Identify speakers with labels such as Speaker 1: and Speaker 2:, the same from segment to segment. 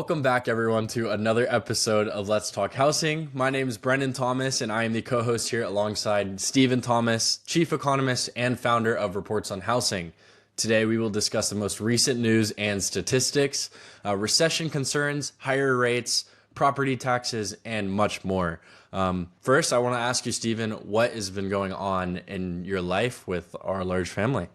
Speaker 1: Welcome back, everyone, to another episode of Let's Talk Housing. My name is Brendan Thomas, and I am the co-host here alongside Stephen Thomas, chief economist and founder of Reports on Housing. Today, we will discuss the most recent news and statistics, recession concerns, higher rates, property taxes, and much more. First, I want to ask you, Stephen, what has been going on in your life with our large family?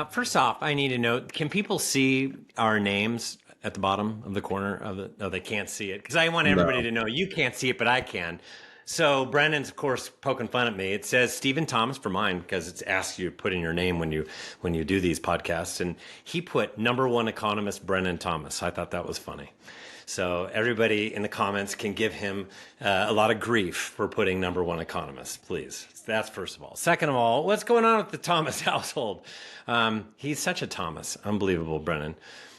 Speaker 2: First off, I need to know, can people see our names at the bottom of the corner of the, no, they can't see it because I want everybody
Speaker 1: No.
Speaker 2: to know you can't see it, but I can. So Brendan's, of course, poking fun at me. It says Stephen Thomas for mine because it's asks you to put in your name when you do these podcasts. And he put number one economist Brendan Thomas. I thought that was funny. So everybody in the comments can give him a lot of grief for putting number one economist, please. That's first of all. Second of all, what's going on with the Thomas household? He's such a Thomas. Unbelievable, Brennan.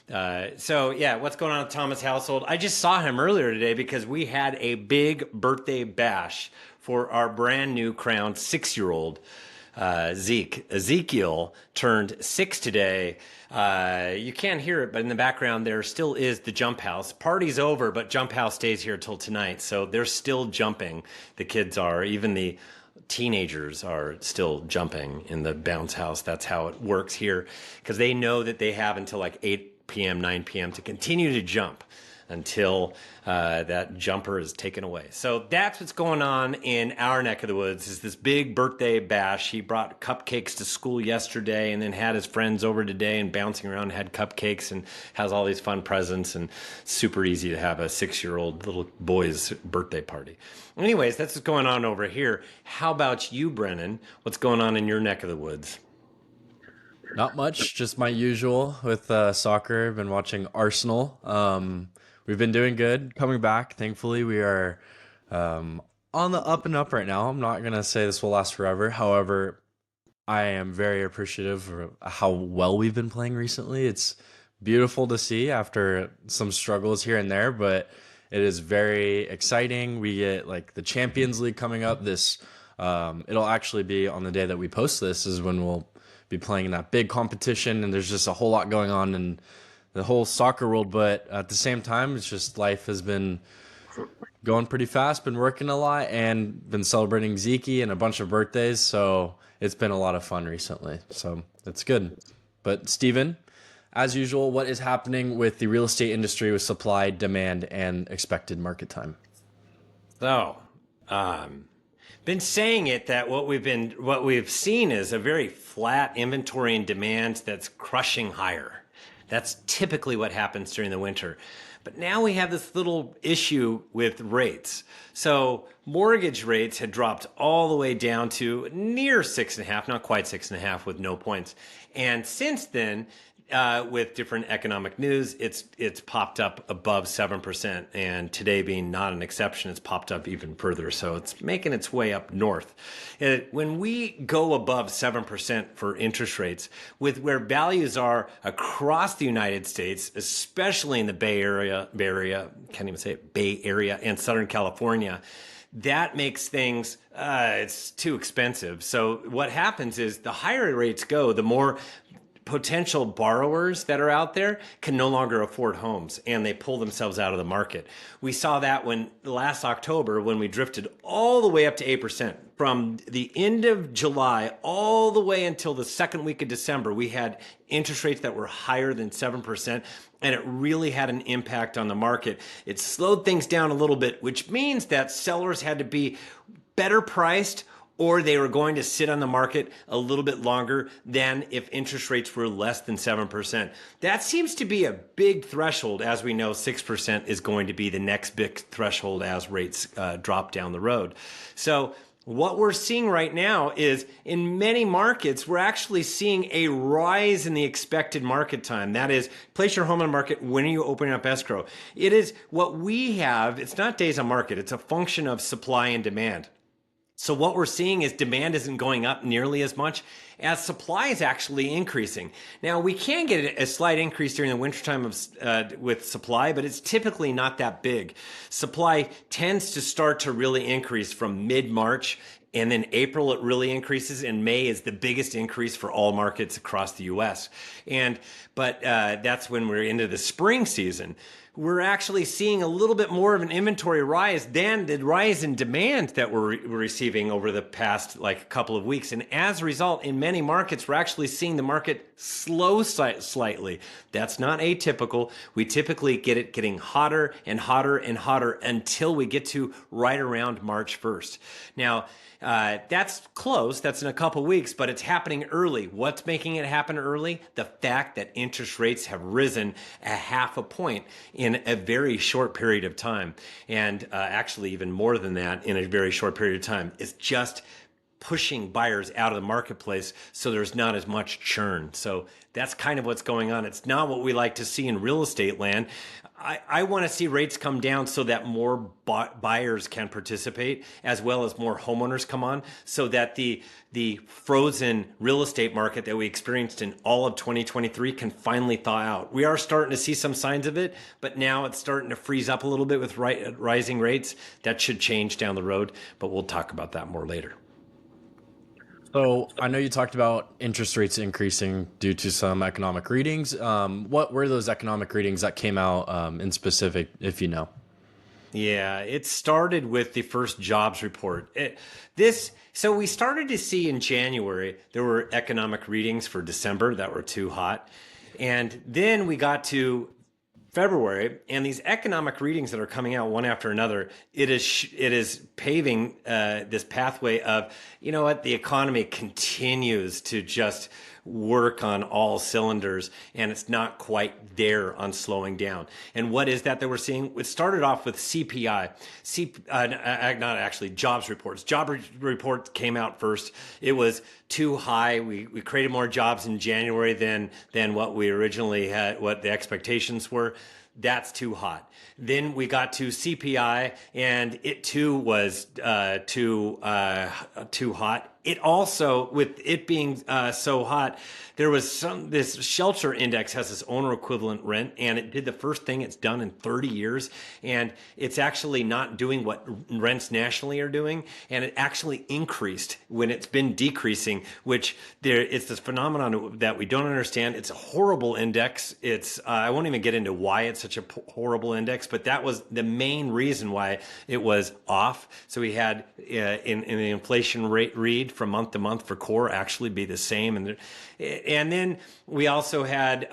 Speaker 2: What's going on with the Thomas household? I just saw him earlier today because we had a big birthday bash for our brand new crowned 6-year-old. Ezekiel turned 6 today. You can't hear it, but in the background there still is the jump house. Party's over, but jump house stays here till tonight. So they're still jumping. The kids are, even the teenagers are still jumping in the bounce house. That's how it works here because they know that they have until like 8 p.m., 9 p.m. to continue to jump until that jumper is taken away. So that's what's going on in our neck of the woods is this big birthday bash. He brought cupcakes to school yesterday and then had his friends over today and bouncing around had cupcakes and has all these fun presents and super easy to have a 6-year-old little boy's birthday party. Anyways, that's what's going on over here. How about you, Brennan? What's going on in your neck of the woods?
Speaker 1: Not much, just my usual with soccer. I've been watching Arsenal. We've been doing good, coming back. Thankfully, we are on the up and up right now. I'm not going to say this will last forever. However, I am very appreciative of how well we've been playing recently. It's beautiful to see after some struggles here and there, but it is very exciting. We get like the Champions League coming up. It'll actually be on the day that we post this is when we'll be playing in that big competition, and there's just a whole lot going on in the whole soccer world. But at the same time, it's just life has been going pretty fast, been working a lot, and been celebrating Zeke and a bunch of birthdays. So it's been a lot of fun recently. So it's good. But Steven, as usual, what is happening with the real estate industry with supply, demand, and expected market time?
Speaker 2: So, been saying it that what we've seen is a very flat inventory and demand that's crushing higher. That's typically what happens during the winter. But now we have this little issue with rates. So mortgage rates had dropped all the way down to near 6.5, not quite 6.5 with no points. And since then, with different economic news, it's popped up above 7%, and today being not an exception, it's popped up even further. So it's making its way up north. When we go above 7% for interest rates, with where values are across the United States, especially in the Bay Area, can't even say it, Bay Area and Southern California, that makes things, it's too expensive. So what happens is the higher rates go, the more potential borrowers that are out there can no longer afford homes and they pull themselves out of the market. We saw that when last October when we drifted all the way up to 8%. From the end of July all the way until the second week of December, we had interest rates that were higher than 7%, and it really had an impact on the market. It slowed things down a little bit, which means that sellers had to be better priced or they were going to sit on the market a little bit longer than if interest rates were less than 7%. That seems to be a big threshold. As we know, 6% is going to be the next big threshold as rates drop down the road. So what we're seeing right now is in many markets, we're actually seeing a rise in the expected market time. That is, place your home on the market. When are you opening up escrow? It is what we have. It's not days on market. It's a function of supply and demand. So what we're seeing is demand isn't going up nearly as much as supply is actually increasing. Now, we can get a slight increase during the wintertime with supply, but it's typically not that big. Supply tends to start to really increase from mid-March And then April, it really increases, and May is the biggest increase for all markets across the U.S. But that's when we're into the spring season. We're actually seeing a little bit more of an inventory rise than the rise in demand that we're receiving over the past like couple of weeks. And as a result, in many markets, we're actually seeing the market slow slightly. That's not atypical. We typically get it getting hotter and hotter and hotter until we get to right around March 1st. Now, that's close. That's in a couple weeks, but it's happening early. What's making it happen early? The fact that interest rates have risen a half a point in a very short period of time. And actually even more than that in a very short period of time. It's just pushing buyers out of the marketplace, so there's not as much churn. So that's kind of what's going on. It's not what we like to see in real estate land. I want to see rates come down so that more buyers can participate, as well as more homeowners come on, so that the frozen real estate market that we experienced in all of 2023 can finally thaw out. We are starting to see some signs of it, but now it's starting to freeze up a little bit with rising rates. That should change down the road, but we'll talk about that more later.
Speaker 1: So I know you talked about interest rates increasing due to some economic readings. What were those economic readings that came out in specific, if you know?
Speaker 2: Yeah, it started with the first jobs report. So we started to see in January, there were economic readings for December that were too hot. And then we got to February, and these economic readings that are coming out one after another, it is paving this pathway of, you know what, the economy continues to just work on all cylinders, and it's not quite there on slowing down. And what is that we're seeing? It started off with CPI, not actually jobs reports. Reports came out first. It was too high. We created more jobs in January than what we originally had, what the expectations were. That's too hot. Then we got to CPI, and it too was too hot. It also, with it being so hot, there was this shelter index has this owner equivalent rent, and it did the first thing it's done in 30 years. And it's actually not doing what rents nationally are doing. And it actually increased when it's been decreasing, which it's this phenomenon that we don't understand. It's a horrible index. I won't even get into why it's such a horrible index, but that was the main reason why it was off. So we had in the inflation rate read from month to month for core actually be the same. And then we also had,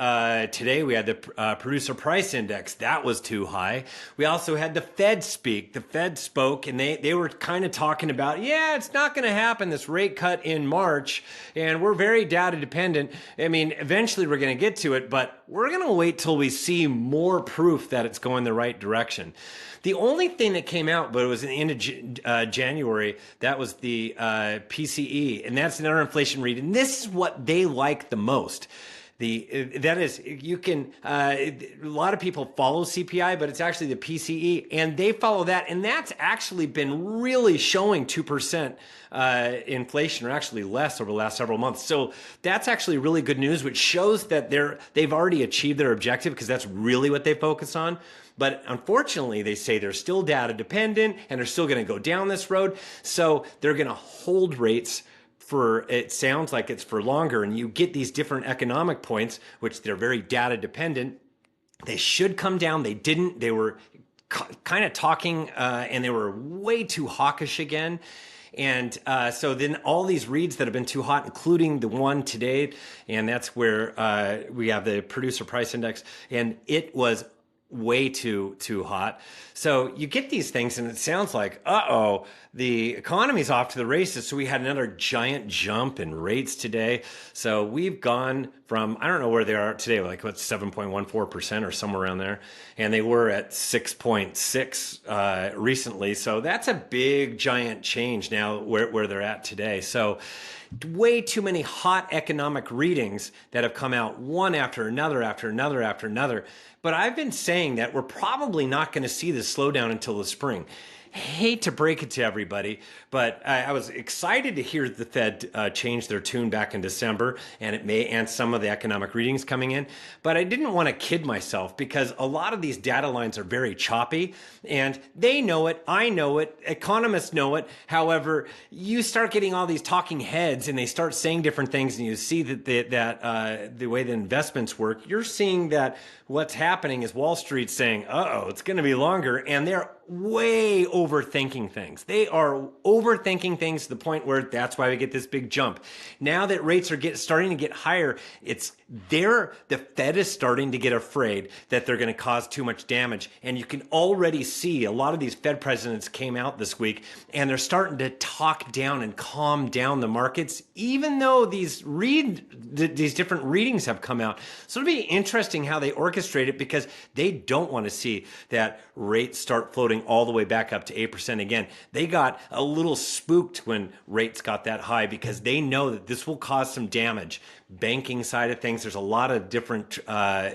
Speaker 2: today we had the producer price index. That was too high. We also had the Fed speak. The Fed spoke, and they were kind of talking about, yeah, it's not going to happen, this rate cut in March. And we're very data dependent. I mean, eventually we're going to get to it, but we're going to wait till we see more proof that it's going the right direction. The only thing that came out, but it was in the end of January, that was the PCE, and that's another inflation read. And this is what they like the most. A lot of people follow CPI, but it's actually the PCE, and they follow that, and that's actually been really showing 2% inflation, or actually less, over the last several months. So that's actually really good news, which shows that they've already achieved their objective, because that's really what they focus on. But unfortunately, they say they're still data dependent, and they're still going to go down this road. So they're going to hold rates for, it sounds like it's for longer, and you get these different economic points, which they're very data dependent. They should come down. They didn't. They were kind of talking, and they were way too hawkish again. And so then all these reads that have been too hot, including the one today, and that's where we have the producer price index, and it was way too hot. So you get these things, and it sounds like, the economy's off to the races. So we had another giant jump in rates today. So we've gone from, I don't know where they are today, like what's 7.14% or somewhere around there. And they were at 6.6 recently. So that's a big giant change now where they're at today. So way too many hot economic readings that have come out one after another, after another, after another. But I've been saying that we're probably not going to see this slowdown until the spring. hate to break it to everybody, but I was excited to hear the Fed change their tune back in December, and some of the economic readings coming in. But I didn't want to kid myself because a lot of these data lines are very choppy, and they know it. I know it. Economists know it. However, you start getting all these talking heads, and they start saying different things, and you see that the way the investments work. You're seeing that what's happening is Wall Street saying, "Uh-oh, it's going to be longer," and they're way overthinking things. They are overthinking things to the point where that's why we get this big jump. Now that rates are starting to get higher, the Fed is starting to get afraid that they're going to cause too much damage. And you can already see a lot of these Fed presidents came out this week and they're starting to talk down and calm down the markets, even though these different readings have come out. So it'll be interesting how they orchestrate it because they don't want to see that rates start floating all the way back up to 8% again. They got a little spooked when rates got that high because they know that this will cause some damage. Banking side of things, there's a lot of different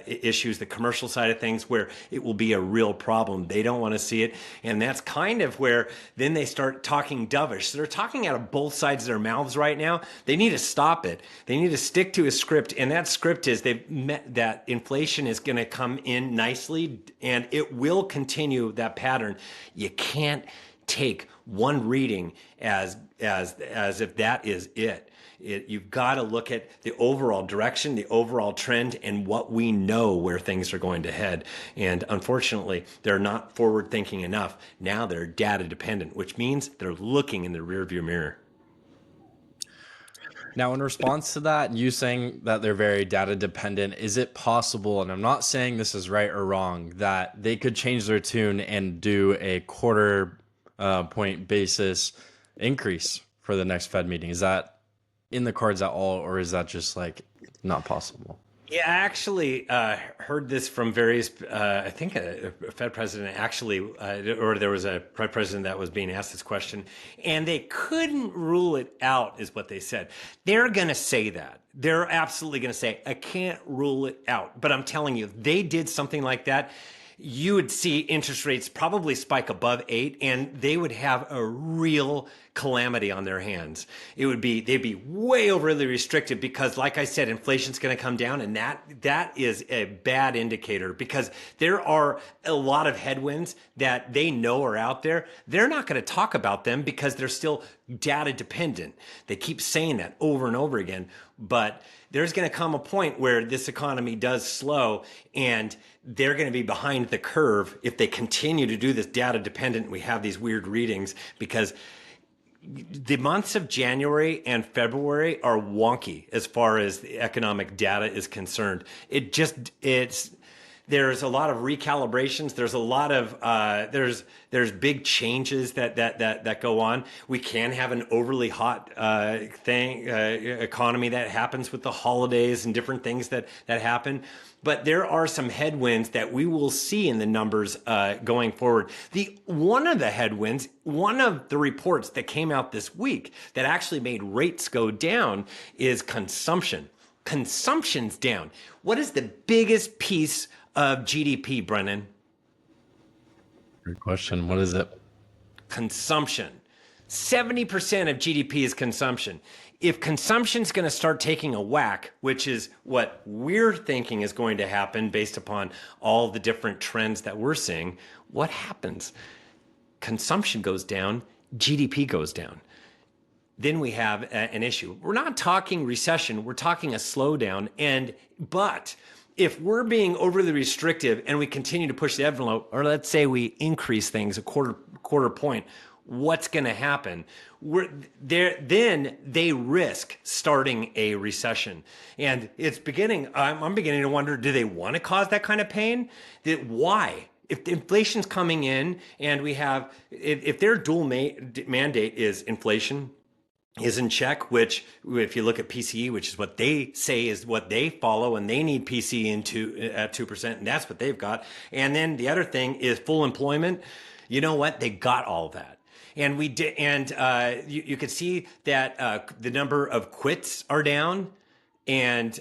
Speaker 2: issues, the commercial side of things where it will be a real problem. They don't want to see it. And that's kind of where then they start talking dovish. So they're talking out of both sides of their mouths right now. They need to stop it. They need to stick to a script. And that script is that inflation is going to come in nicely and it will continue that pattern. You can't take one reading as if that is it. You've got to look at the overall direction, the overall trend, and what we know where things are going to head. And unfortunately, they're not forward thinking enough. Now they're data dependent, which means they're looking in the rearview mirror.
Speaker 1: Now, in response to that, you saying that they're very data dependent, is it possible, and I'm not saying this is right or wrong, that they could change their tune and do a quarter point basis increase for the next Fed meeting? Is that in the cards at all, or is that just like not possible?
Speaker 2: Yeah, I actually heard this from various, I think a Fed president actually, or there was a Fed president that was being asked this question, and they couldn't rule it out, is what they said. They're going to say that. They're absolutely going to say, I can't rule it out. But I'm telling you, if they did something like that, you would see interest rates probably spike above 8 and they would have a real calamity on their hands. They'd be way overly restricted because like I said, inflation's going to come down and that is a bad indicator because there are a lot of headwinds that they know are out there. They're not going to talk about them because they're still data dependent. They keep saying that over and over again, but there's going to come a point where this economy does slow and they're going to be behind the curve if they continue to do this data dependent. We have these weird readings because the months of January and February are wonky as far as the economic data is concerned. There's a lot of recalibrations. There's a lot of there's big changes that go on. We can have an overly hot economy that happens with the holidays and different things that happen. But there are some headwinds that we will see in the numbers going forward. One of the reports that came out this week that actually made rates go down is consumption. Consumption's down. What is the biggest piece of GDP, Brennan?
Speaker 1: Great question. What is it?
Speaker 2: Consumption. 70% of GDP is consumption. If consumption's going to start taking a whack, which is what we're thinking is going to happen based upon all the different trends that we're seeing, what happens? Consumption goes down, GDP goes down. Then we have an issue. We're not talking recession, we're talking a slowdown. But if we're being overly restrictive and we continue to push the envelope, or let's say we increase things a quarter point, what's going to happen? Then they risk starting a recession. And it's beginning, I'm beginning to wonder, do they want to cause that kind of pain? Why? If the inflation's coming in and we have, if their dual mandate is inflation is in check, which if you look at PCE, which is what they say is what they follow, and they need PCE at 2%, and that's what they've got. And then the other thing is full employment. You know what? They got all that. And we did, and you could see that the number of quits are down, and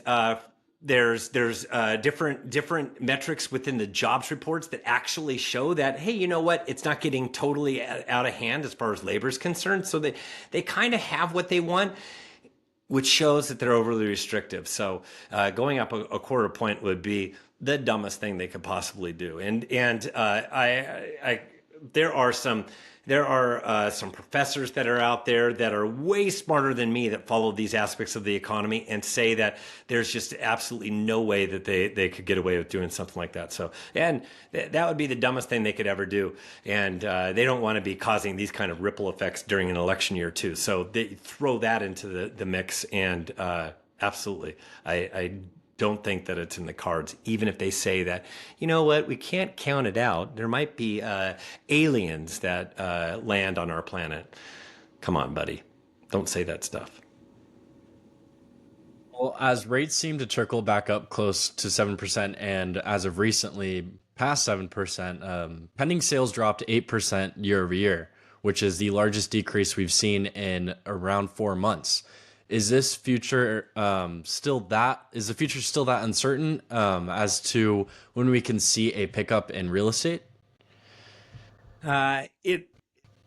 Speaker 2: there's different metrics within the jobs reports that actually show that, hey, you know what, it's not getting totally out of hand as far as labor is concerned. So they kind of have what they want, which shows that they're overly restrictive. So going up a quarter point would be the dumbest thing they could possibly do. And I there are some professors that are out there that are way smarter than me that follow these aspects of the economy and say that there's just absolutely no way that they could get away with doing something like that. So, and that would be the dumbest thing they could ever do. And they don't want to be causing these kind of ripple effects during an election year too. So they throw that into the mix. And absolutely, I don't think that it's in the cards, even if they say that, you know what, we can't count it out. There might be aliens that land on our planet. Come on, buddy. Don't say that stuff.
Speaker 1: Well, as rates seem to trickle back up close to 7%, and as of recently past 7%, pending sales dropped 8% year over year, which is the largest decrease we've seen in around 4 months. Is this future is the future still that uncertain as to when we can see a pickup in real estate?
Speaker 2: It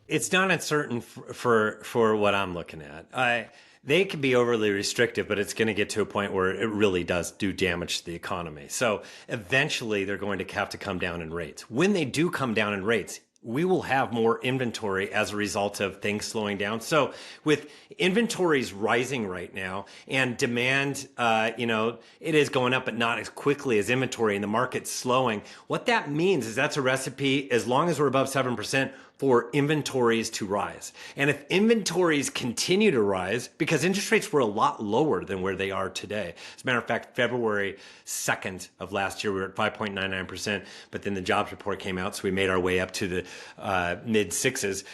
Speaker 2: it's not uncertain for what I'm looking at. They can be overly restrictive, but it's going to get to a point where it really does do damage to the economy. So eventually, they're going to have to come down in rates. When they do come down in rates, we will have more inventory as a result of things slowing down. So with inventories rising right now and demand, it is going up, but not as quickly as inventory, and the market's slowing. What that means is that's a recipe, as long as we're above 7%, for inventories to rise. And if inventories continue to rise, because interest rates were a lot lower than where they are today. As a matter of fact, February 2nd of last year, we were at 5.99%, but then the jobs report came out, so we made our way up to the mid sixes.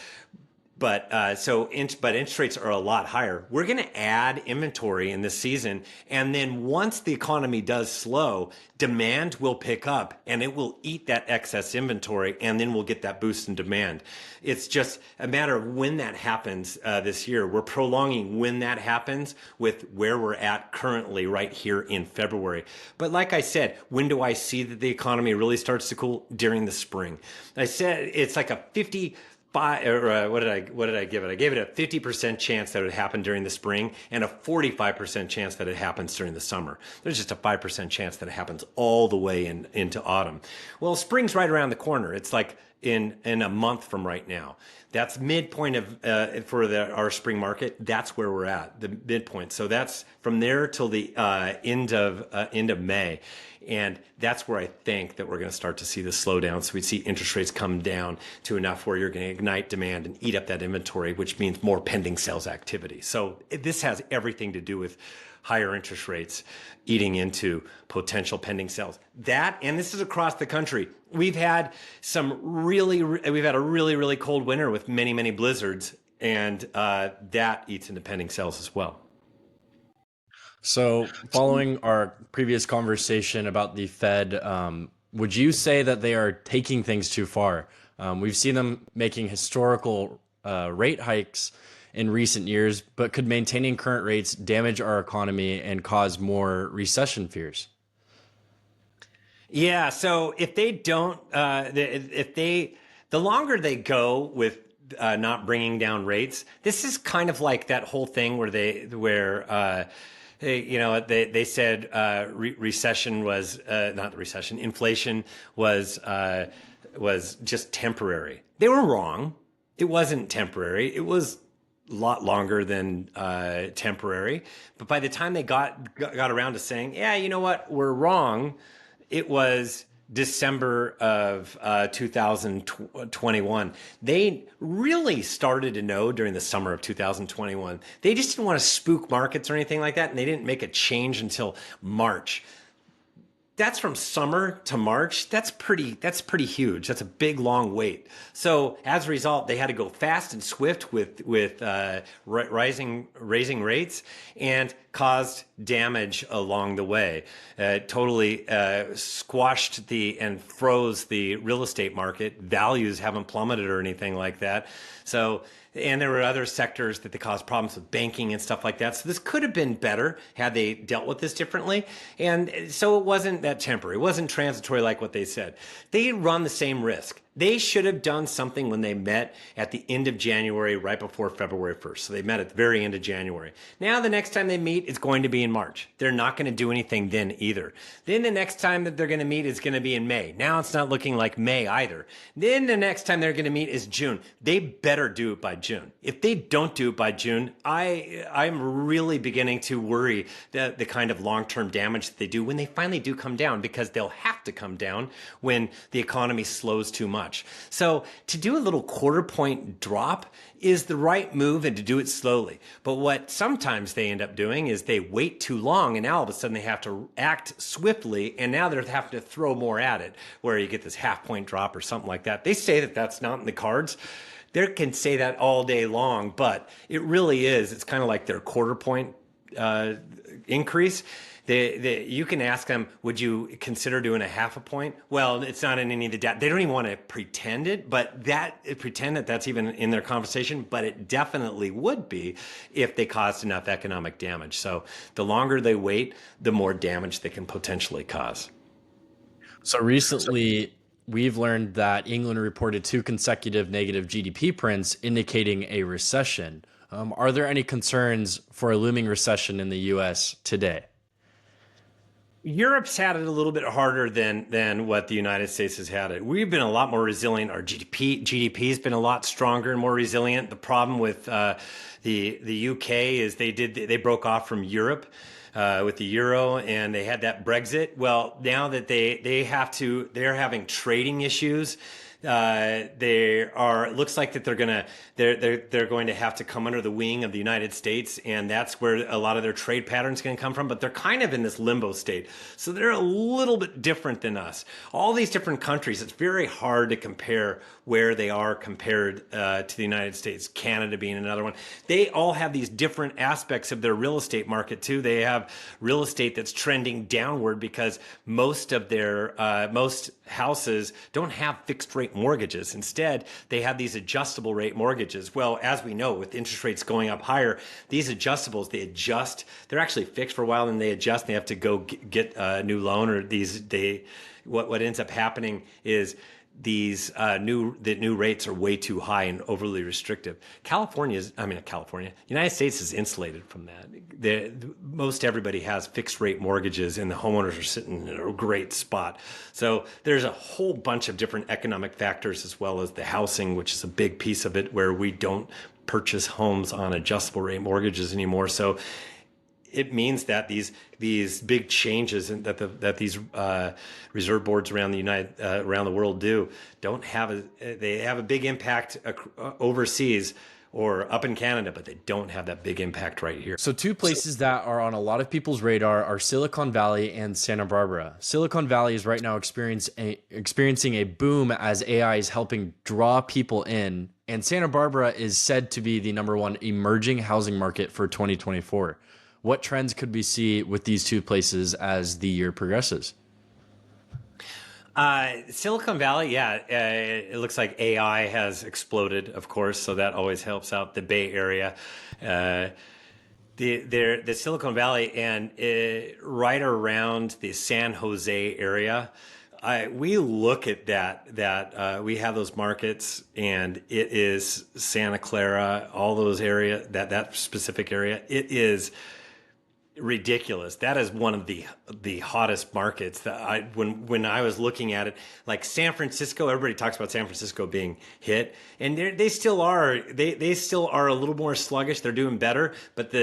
Speaker 2: But but interest rates are a lot higher. We're going to add inventory in this season, and then once the economy does slow, demand will pick up, and it will eat that excess inventory, and then we'll get that boost in demand. It's just a matter of when that happens this year. We're prolonging when that happens with where we're at currently right here in February. But like I said, when do I see that the economy really starts to cool? During the spring. I said it's like a 55, or what did I give it? I gave it a 50% chance that it would happen during the spring and a 45% chance that it happens during the summer. There's just a 5% chance that it happens all the way into autumn. Well, spring's right around the corner. It's like in a month from right now. That's midpoint of for our spring market. That's where we're at, the midpoint. So that's from there till the end of May. And that's where I think that we're going to start to see the slowdown. So we see interest rates come down to enough where you're going to ignite demand and eat up that inventory, which means more pending sales activity. So this has everything to do with higher interest rates eating into potential pending sales. That, and this is across the country. We've had a really, really cold winter with many, many blizzards, and that eats into pending sales as well.
Speaker 1: So, following our previous conversation about the Fed, would you say that they are taking things too far? We've seen them making historical rate hikes in recent years, but could maintaining current rates damage our economy and cause more recession fears?
Speaker 2: Yeah. So if they don't, the longer they go with not bringing down rates, this is kind of like that whole thing they said recession was not the recession. Inflation was just temporary. They were wrong. It wasn't temporary. It was a lot longer than temporary. But by the time they got around to saying, yeah, you know what, we're wrong, it was December of 2021. They really started to know during the summer of 2021. They just didn't want to spook markets or anything like that, and they didn't make a change until March. That's from summer to March. That's pretty huge. That's a big, long wait. So as a result, they had to go fast and swift with raising rates, and caused damage along the way. Totally squashed and froze the real estate market. Values haven't plummeted or anything like that. So, and there were other sectors that they caused problems with, banking and stuff like that. So this could have been better had they dealt with this differently. And so it wasn't that temporary. It wasn't transitory like what they said. They run the same risk. They should have done something when they met at the end of January, right before February 1st. So they met at the very end of January. Now the next time they meet is going to be in March. They're not going to do anything then either. Then the next time that they're going to meet is going to be in May. Now it's not looking like May either. Then the next time they're going to meet is June. They better do it by June. If they don't do it by June, I'm really beginning to worry the kind of long-term damage that they do when they finally do come down, because they'll have to come down when the economy slows too much. So to do a little quarter point drop is the right move, and to do it slowly. But what sometimes they end up doing is they wait too long, and now all of a sudden they have to act swiftly, and now they're having to throw more at it, where you get this half point drop or something like that. They say that that's not in the cards. They can say that all day long, but it really is. It's kind of like their quarter point increase. You can ask them, would you consider doing a half a point? Well, it's not in any of the data. They don't even want to pretend it, but pretend that that's even in their conversation, but it definitely would be if they caused enough economic damage. So the longer they wait, the more damage they can potentially cause.
Speaker 1: So recently, we've learned that England reported 2 consecutive negative GDP prints, indicating a recession. Are there any concerns for a looming recession in the US today?
Speaker 2: Europe's had it a little bit harder than what the United States has had it. We've been a lot more resilient. Our GDP has been a lot stronger and more resilient. The problem with the UK is they broke off from Europe with the euro, and they had that Brexit. Well, now that they're having trading issues. It looks like that they're going to have to come under the wing of the United States, and that's where a lot of their trade patterns going to come from. But they're kind of in this limbo state, so they're a little bit different than us. All these different countries, it's very hard to compare where they are compared to the United States. Canada being another one. They all have these different aspects of their real estate market too. They have real estate that's trending downward because most houses don't have fixed rate mortgages. Instead, they have these adjustable rate mortgages. Well, as we know, with interest rates going up higher, these adjustables, they adjust. They're actually fixed for a while, and they adjust. And they have to go get a new loan, or what ends up happening is the new rates are way too high and overly restrictive. United States is insulated from that. Most everybody has fixed rate mortgages, and the homeowners are sitting in a great spot. So there's a whole bunch of different economic factors, as well as the housing, which is a big piece of it, where we don't purchase homes on adjustable rate mortgages anymore. So it means that these big changes that these reserve boards around the world they have a big impact overseas or up in Canada, but they don't have that big impact right here.
Speaker 1: So two places that are on a lot of people's radar are Silicon Valley and Santa Barbara. Silicon Valley is right now experiencing a boom as AI is helping draw people in, and Santa Barbara is said to be the #1 emerging housing market for 2024. What trends could we see with these two places as the year progresses?
Speaker 2: Silicon Valley, yeah, it looks like AI has exploded, of course, so that always helps out the Bay Area. The Silicon Valley and right around the San Jose area. We look at that we have those markets, and it is Santa Clara, all those areas, that specific area. It is ridiculous. That is one of the hottest markets that when I was looking at it, like San Francisco, everybody talks about San Francisco being hit, and they still are. They still are a little more sluggish. They're doing better, but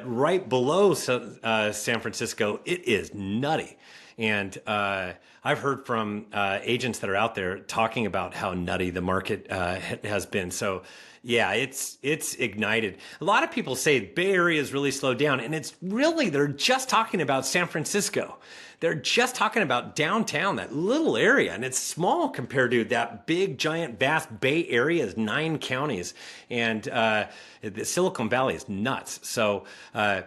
Speaker 2: right below San Francisco, it is nutty. And I've heard from agents that are out there talking about how nutty the market has been. So yeah, it's ignited. A lot of people say Bay Area is really slowed down, and it's really they're just talking about San Francisco. They're just talking about downtown, that little area, and it's small compared to that big, giant, vast Bay Area is 9 counties, and the Silicon Valley is nuts. So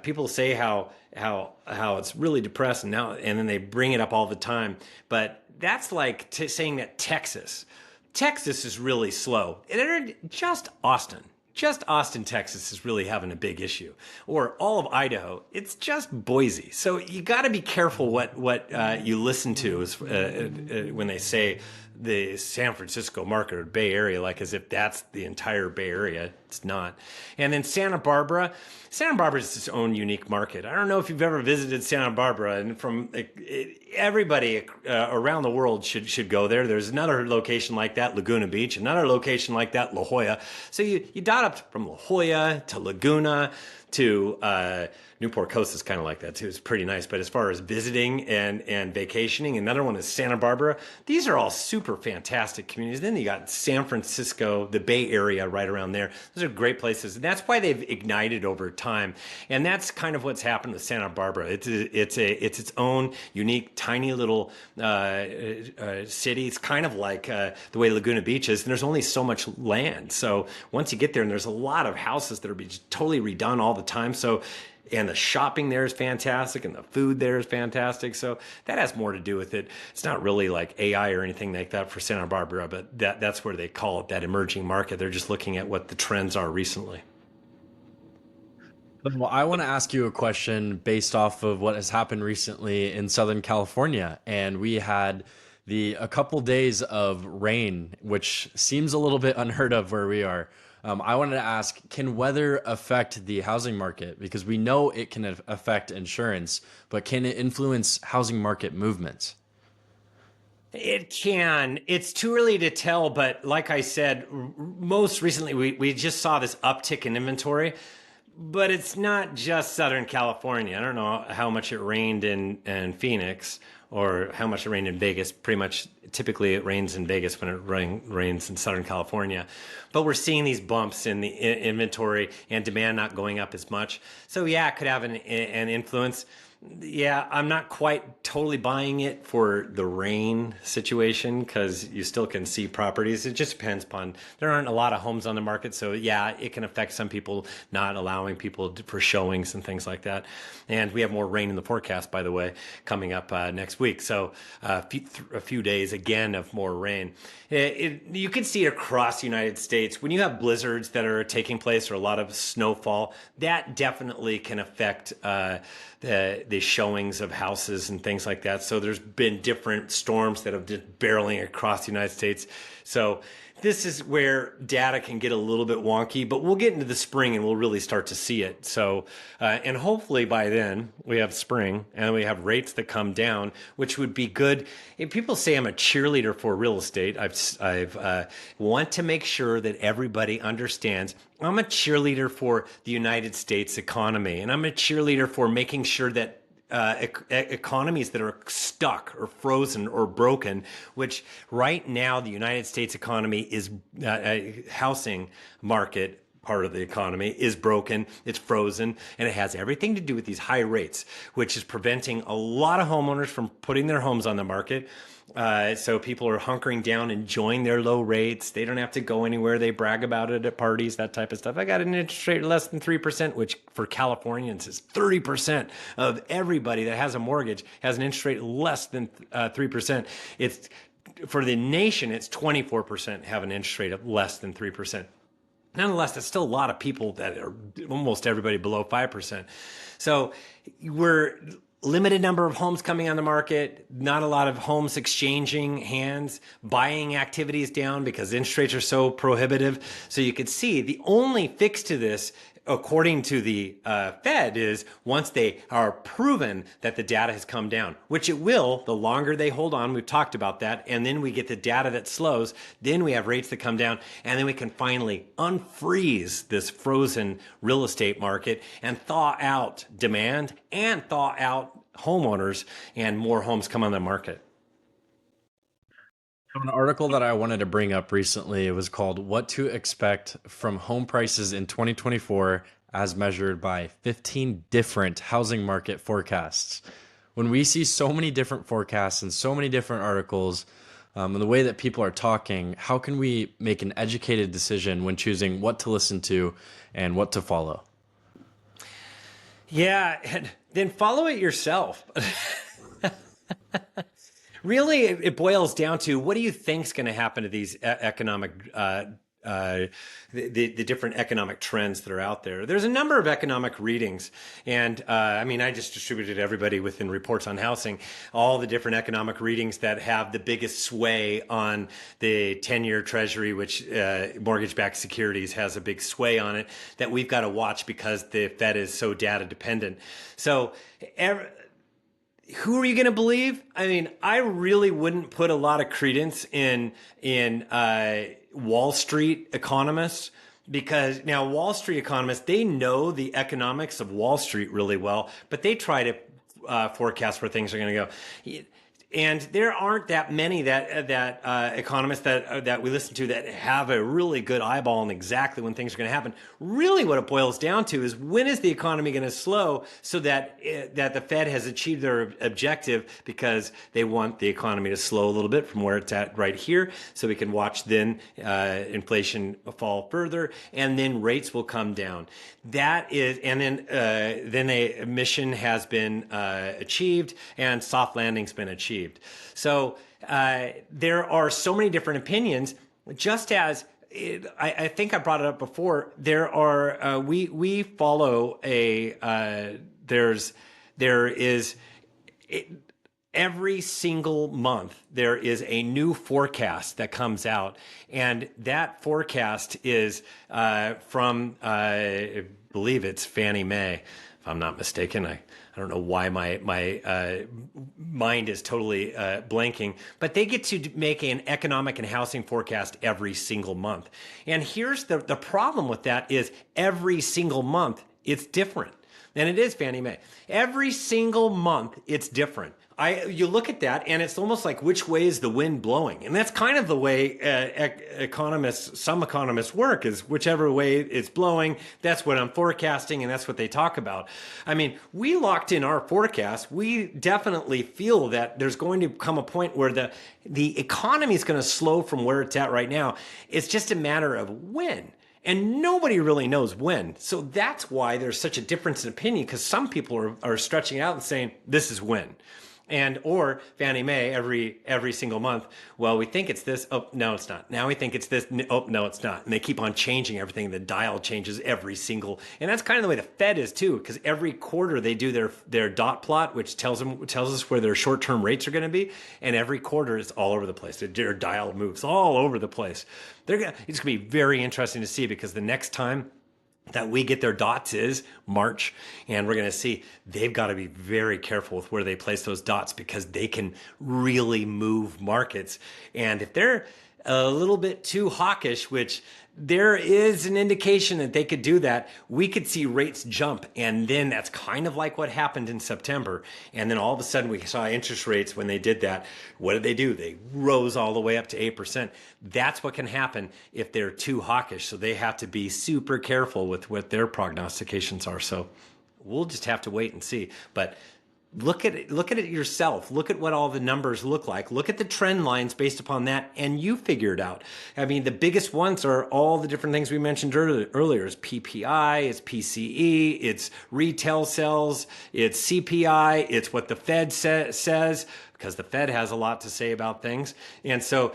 Speaker 2: people say how it's really depressed, and then they bring it up all the time. But that's like saying that Texas is really slow. Just Austin, Texas is really having a big issue. Or all of Idaho, it's just Boise. So you got to be careful what you listen to when they say the San Francisco market or Bay Area, like as if that's the entire Bay Area. It's not. And then Santa Barbara is its own unique market. I don't know if you've ever visited Santa Barbara, and everybody around the world should go there. There's another location like that, Laguna Beach, another location like that, La Jolla. So you dot up from La Jolla to Laguna to Newport Coast is kind of like that too. It's pretty nice. But as far as visiting and vacationing, another one is Santa Barbara. These are all super fantastic communities. Then you got San Francisco, the Bay Area right around there. Those are great places. And that's why they've ignited over time. And that's kind of what's happened with Santa Barbara. It's its own unique, tiny little city. It's kind of like the way Laguna Beach is. And there's only so much land. So once you get there, and there's a lot of houses that are being totally redone all the time. So and the shopping there is fantastic, and the food there is fantastic. So that has more to do with it. It's not really like AI or anything like that for Santa Barbara, but that's where they call it that emerging market. They're just looking at what the trends are recently.
Speaker 1: Well, I want to ask you a question based off of what has happened recently in Southern California. And we had a couple days of rain, which seems a little bit unheard of where we are. I wanted to ask, can weather affect the housing market? Because we know it can affect insurance, but can it influence housing market movements?
Speaker 2: It can. It's too early to tell, but like I said, most recently we just saw this uptick in inventory. But it's not just Southern California. I don't know how much it rained in Phoenix or how much it rained in Vegas. Pretty much, typically it rains in Vegas when it rains in Southern California. But we're seeing these bumps in the inventory and demand not going up as much. So yeah, it could have an influence. Yeah, I'm not quite totally buying it for the rain situation because you still can see properties. It just depends upon, there aren't a lot of homes on the market. So yeah, it can affect some people, not allowing people for showings and things like that. And we have more rain in the forecast, by the way, coming up next week. So a few days again of more rain. You can see it across the United States. When you have blizzards that are taking place or a lot of snowfall, that definitely can affect the showings of houses and things like that. So there's been different storms that have been barreling across the United States. So this is where data can get a little bit wonky, but we'll get into the spring and we'll really start to see it. So, and hopefully by then we have spring and we have rates that come down, which would be good. If people say I'm a cheerleader for real estate, I've want to make sure that everybody understands I'm a cheerleader for the United States economy, and I'm a cheerleader for making sure that economies that are stuck or frozen or broken, which right now the United States economy is housing market part of the economy is broken, it's frozen, and it has everything to do with these high rates, which is preventing a lot of homeowners from putting their homes on the market. So people are hunkering down, enjoying their low rates. They don't have to go anywhere. They brag about it at parties, that type of stuff. I got an interest rate less than 3%, which for Californians is 30% of everybody that has a mortgage has an interest rate less than 3%. It's for the nation, it's 24% have an interest rate of less than 3%. Nonetheless, there's still a lot of people that are almost everybody below 5%. So we're limited number of homes coming on the market, not a lot of homes exchanging hands, buying activities down because interest rates are so prohibitive. So you could see the only fix to this, according to the Fed, is once they are proven that the data has come down, which it will, the longer they hold on. We've talked about that. And then we get the data that slows. Then we have rates that come down. And then we can finally unfreeze this frozen real estate market and thaw out demand and thaw out homeowners and more homes come on the market.
Speaker 1: So an article that I wanted to bring up recently was called What to Expect from Home Prices in 2024 as measured by 15 different housing market forecasts. When we see so many different forecasts and so many different articles, and the way that people are talking, how can we make an educated decision when choosing what to listen to and what to follow?
Speaker 2: Yeah, and then follow it yourself. Really, it boils down to what do you think is going to happen to these economic, uh, the different economic trends that are out there. There's a number of economic readings, and I mean, I just distributed everybody within reports on housing, all the different economic readings that have the biggest sway on the 10-year Treasury, which mortgage-backed securities has a big sway on it that we've got to watch because the Fed is so data dependent. So who are you going to believe? I mean, I really wouldn't put a lot of credence in Wall Street economists because now Wall Street economists, they know the economics of Wall Street really well, but they try to forecast where things are going to go. And there aren't that many that economists that we listen to that have a really good eyeball on exactly when things are going to happen. Really, what it boils down to is when is the economy going to slow so that the Fed has achieved their objective because they want the economy to slow a little bit from where it's at right here, so we can watch then inflation fall further, and then rates will come down. That is, and then a mission has been achieved and soft landing's been achieved. So there are so many different opinions. Just as I think I brought it up before, there are we follow there is. Every single month there is a new forecast that comes out, and that forecast is from I believe it's Fannie Mae, if I'm not mistaken. I don't know why my mind is totally blanking, but they get to make an economic and housing forecast every single month. And here's the problem with that is every single month it's different. And it is Fannie Mae. Every single month it's different. You look at that and it's almost like which way is the wind blowing? And that's kind of the way some economists work is whichever way it's blowing, that's what I'm forecasting and that's what they talk about. I mean, we locked in our forecast. We definitely feel that there's going to come a point where the economy is going to slow from where it's at right now. It's just a matter of when. And nobody really knows when. So that's why there's such a difference in opinion because some people are stretching it out and saying, this is when. And or Fannie Mae every single month. Well, we think it's this. Oh, no, it's not. Now we think it's this. Oh, no, it's not. And they keep on changing everything. The dial changes every single. And that's kind of the way the Fed is too, because every quarter they do their dot plot, which tells us where their short-term rates are going to be. And every quarter is all over the place. Their dial moves all over the place. It's going to be very interesting to see because the next time that we get their dots is March, and we're going to see they've got to be very careful with where they place those dots because they can really move markets. And if they're a little bit too hawkish, which there is an indication that they could do that, we could see rates jump. And then that's kind of like what happened in September. And then all of a sudden we saw interest rates when they did that. What did they do? They rose all the way up to 8%. That's what can happen if they're too hawkish. So they have to be super careful with what their prognostications are. So we'll just have to wait and see. But look at it yourself. Look at what all the numbers look like. Look at the trend lines based upon that, and you figure it out. I mean, the biggest ones are all the different things we mentioned earlier. It's PPI, it's PCE, it's retail sales, it's CPI, it's what the Fed says, because the Fed has a lot to say about things. And so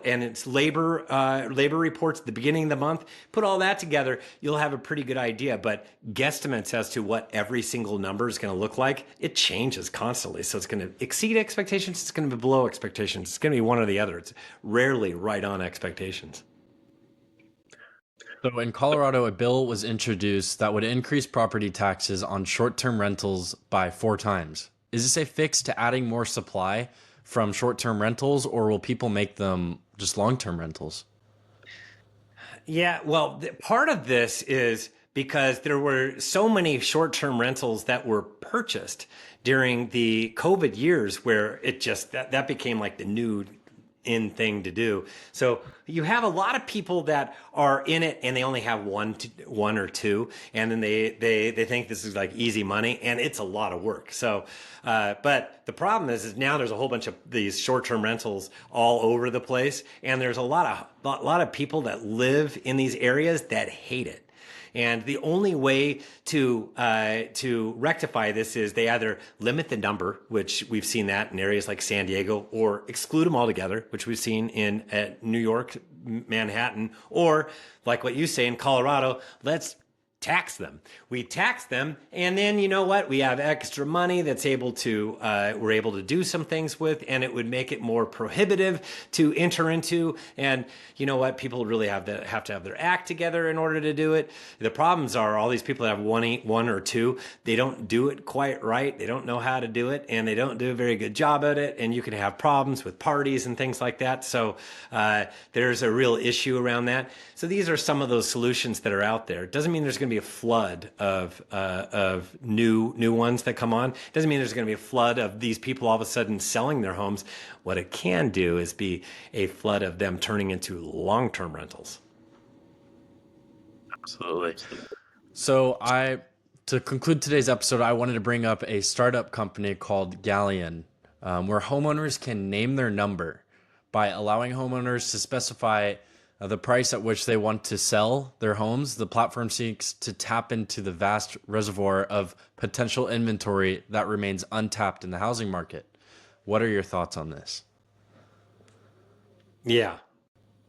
Speaker 2: and it's labor reports at the beginning of the month. Put all that together, you'll have a pretty good idea. But guesstimates as to what every single number is going to look like, it changes constantly. So it's going to exceed expectations. It's going to be below expectations. It's going to be one or the other. It's rarely right on expectations.
Speaker 1: So in Colorado, a bill was introduced that would increase property taxes on short-term rentals by 4 times. Is this a fix to adding more supply from short-term rentals, or will people make them just long-term rentals?
Speaker 2: Yeah, well, part of this is because there were so many short-term rentals that were purchased during the COVID years where it just that became like the new in thing to do. So you have a lot of people that are in it and they only have one or two, and then they think this is like easy money, and it's a lot of work. So, but the problem is now there's a whole bunch of these short-term rentals all over the place, and there's a lot of people that live in these areas that hate it. And the only way to rectify this is they either limit the number, which we've seen that in areas like San Diego, or exclude them altogether, which we've seen in New York, Manhattan, or like what you say in Colorado, let's tax them. We tax them, and then you know what? We have extra money that's able to we're able to do some things with, and it would make it more prohibitive to enter into. And you know what? People really have to have their act together in order to do it. The problems are all these people that have one or two. They don't do it quite right. They don't know how to do it, and they don't do a very good job at it. And you can have problems with parties and things like that. So there's a real issue around that. So these are some of those solutions that are out there. It doesn't mean there's going to be a flood of new ones that come on. It doesn't mean there's going to be a flood of these people all of a sudden selling their homes. What it can do is be a flood of them turning into long-term rentals.
Speaker 1: Absolutely. So to conclude today's episode, I wanted to bring up a startup company called Galleon, where homeowners can name their number by allowing homeowners to specify the price at which they want to sell their homes. The platform seeks to tap into the vast reservoir of potential inventory that remains untapped in the housing market. What are your thoughts on this?
Speaker 2: Yeah.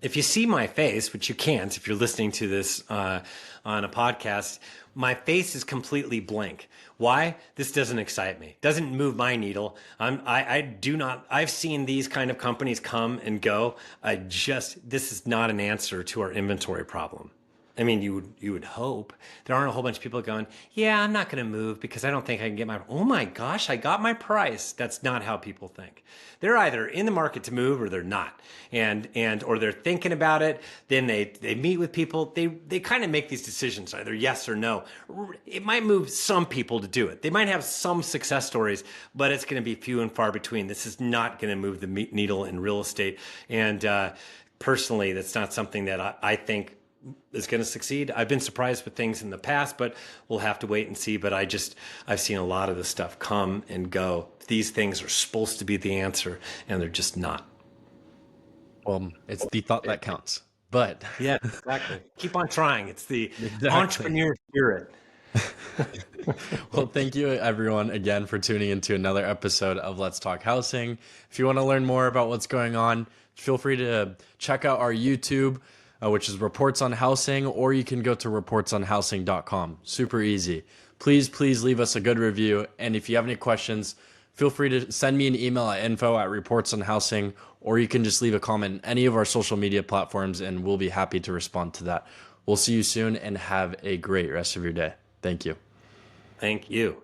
Speaker 2: If you see my face, which you can't if you're listening to this on a podcast, my face is completely blank. Why? This doesn't excite me. Doesn't move my needle. I do not. I've seen these kind of companies come and go. This is not an answer to our inventory problem. I mean, you would hope there aren't a whole bunch of people going, yeah, I'm not going to move because I don't think I can get my, oh my gosh, I got my price. That's not how people think. They're either in the market to move or they're not. Or they're thinking about it. Then they meet with people. They kind of make these decisions, either yes or no. It might move some people to do it. They might have some success stories, but it's going to be few and far between. This is not going to move the needle in real estate. And personally, that's not something that I think is going to succeed. I've been surprised with things in the past, but we'll have to wait and see. But I've seen a lot of this stuff come and go. These things are supposed to be the answer, and they're just not.
Speaker 1: Well, it's the thought that counts. But
Speaker 2: yeah, exactly. Keep on trying. It's the entrepreneur spirit.
Speaker 1: Well, thank you everyone again for tuning into another episode of Let's Talk Housing. If you want to learn more about what's going on, feel free to check out our YouTube, which is Reports on Housing, or you can go to reportsonhousing.com. Super easy. Please leave us a good review. And if you have any questions, feel free to send me an email at info@reportsonhousing, or you can just leave a comment on any of our social media platforms and we'll be happy to respond to that. We'll see you soon and have a great rest of your day. Thank you.
Speaker 2: Thank you.